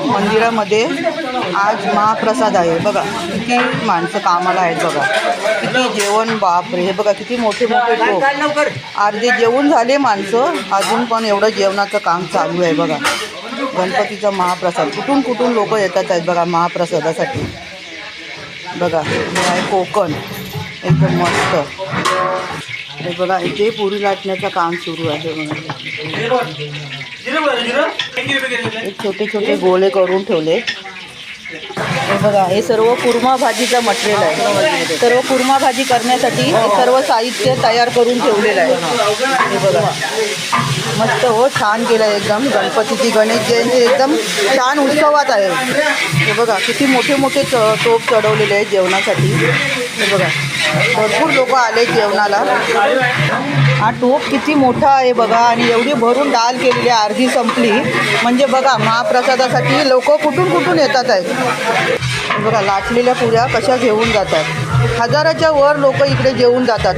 मंदिरामध्ये आज महाप्रसाद आहे बघा. किती माणसं कामाला आहेत बघा. किती जेवण, बापरे. हे बघा किती मोठे मोठे टोप. अर्धे जेवून झाले माणसं, अजून पण एवढं जेवणाचं काम चालू आहे बघा. गणपतीचा महाप्रसाद कुठून कुठून लोक येतात आहेत बघा महाप्रसादासाठी. बघा हे आहे कोकण, एकदम मस्त. हे बघा इथे पुरी लाटण्याचं काम सुरू आहे बघा. एक छोटे छोटे गोळे करून ठेवले. हे बघा हे सर्व कुर्मा भाजीचं मटेरियल आहे. सर्व कुर्मा भाजी करण्यासाठी हे सर्व साहित्य तयार करून ठेवलेलं आहे. हे बघा मस्त हो, छान केलं आहे एकदम. गणपतीची गणेश जयंती एकदम छान उत्सवात आहे. हे बघा किती मोठे मोठे टोप चढवलेले आहेत जेवणासाठी. हे बघा भरपूर लोक आले जेवणाला. हा टोप किती मोठा आहे बघा, आणि एवढी भरून डाल केलेली आहे, अर्धी संपली. म्हणजे बघा महाप्रसादासाठी लोक कुठून कुठून येतात आहेत. बघा लाटलेल्या पुऱ्या कशा घेऊन जातात. हजाराच्या वर लोक इकडे जेवून जातात.